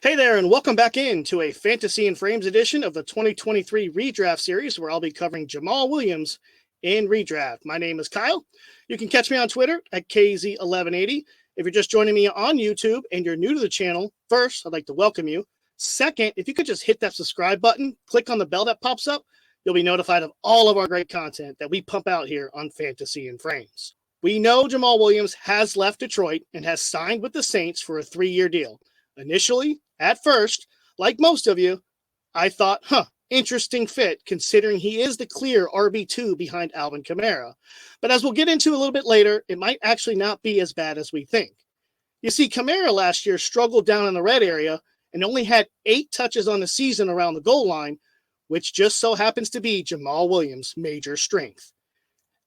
Hey there, and welcome back into a Fantasy and Frames edition of the 2023 Redraft series, where I'll be covering Jamaal Williams in Redraft. My name is Kyle. You can catch me on Twitter at KZ1180. If you're just joining me on YouTube and you're new to the channel, first, I'd like to welcome you. Second, if you could just hit that subscribe button, click on the bell that pops up, you'll be notified of all of our great content that we pump out here on Fantasy and Frames. We know Jamaal Williams has left Detroit and has signed with the Saints for a 3-year deal. Initially, at first, like most of you, I thought, interesting fit considering he is the clear RB2 behind Alvin Kamara. But as we'll get into a little bit later, it might actually not be as bad as we think. You see, Kamara last year struggled down in the red area and only had 8 touches on the season around the goal line, which just so happens to be Jamaal Williams' major strength.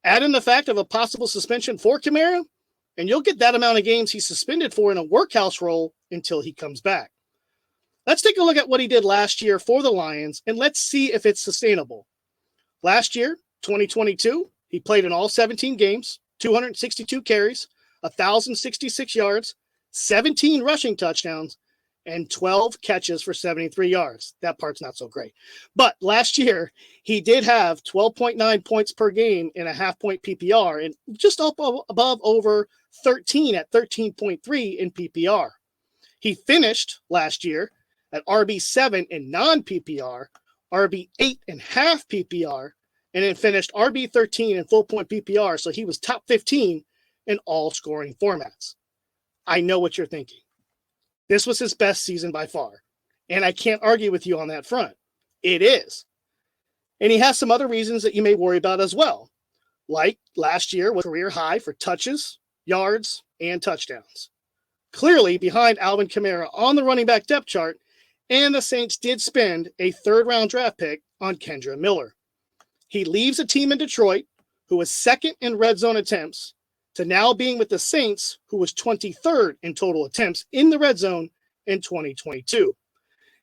Add in the fact of a possible suspension for Kamara, and you'll get that amount of games he's suspended for in a workhouse role until he comes back. Let's take a look at what he did last year for the Lions, and let's see if it's sustainable. Last year, 2022, he played in all 17 games, 262 carries, 1,066 yards, 17 rushing touchdowns, and 12 catches for 73 yards. That part's not so great. But last year, he did have 12.9 points per game in a half-point PPR, and just up above over 13 at 13.3 in PPR. He finished last year at RB7 in non-PPR, RB8 in half PPR, and then finished RB13 in full-point PPR, so he was top 15 in all scoring formats. I know what you're thinking. This was his best season by far, and I can't argue with you on that front. It is. And he has some other reasons that you may worry about as well, like last year was a career high for touches, yards, and touchdowns. Clearly behind Alvin Kamara on the running back depth chart, and the Saints did spend a 3rd-round draft pick on Kendre Miller. He leaves a team in Detroit who was 2nd in red zone attempts to now being with the Saints, who was 23rd in total attempts in the red zone in 2022.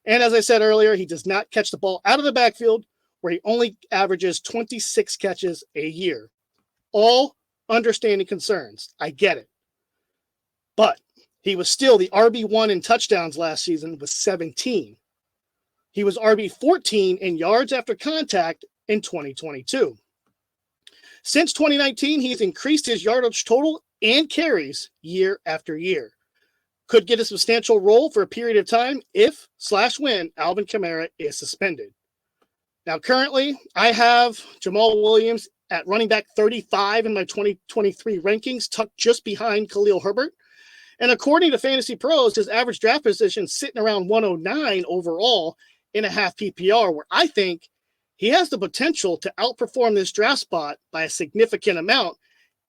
And as I said earlier, he does not catch the ball out of the backfield, where he only averages 26 catches a year. All understanding concerns. I get it. But he was still the RB1 in touchdowns last season with 17. He was RB14 in yards after contact in 2022. Since 2019, he's increased his yardage total and carries year after year. Could get a substantial role for a period of time if/when Alvin Kamara is suspended. Now, currently, I have Jamaal Williams at running back 35 in my 2023 rankings, tucked just behind Khalil Herbert. And according to Fantasy Pros, his average draft position is sitting around 109 overall in a half PPR, where I think he has the potential to outperform this draft spot by a significant amount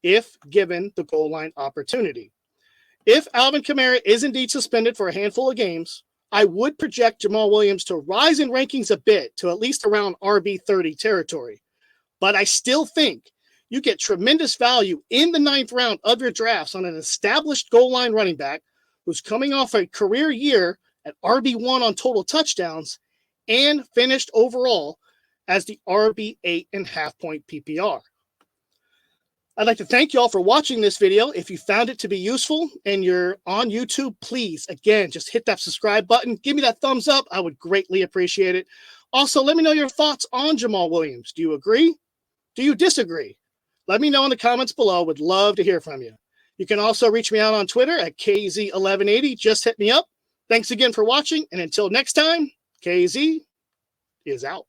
if given the goal line opportunity. If Alvin Kamara is indeed suspended for a handful of games, I would project Jamaal Williams to rise in rankings a bit to at least around RB30 territory. But I still think you get tremendous value in the 9th round of your drafts on an established goal line running back who's coming off a career year at RB1 on total touchdowns and finished overall as the RB8 and half-point PPR. I'd like to thank you all for watching this video. If you found it to be useful and you're on YouTube, please, again, just hit that subscribe button. Give me that thumbs up. I would greatly appreciate it. Also, let me know your thoughts on Jamaal Williams. Do you agree? Do you disagree? Let me know in the comments below. Would love to hear from you. You can also reach me out on Twitter at KZ1180. Just hit me up. Thanks again for watching, and until next time, KZ is out.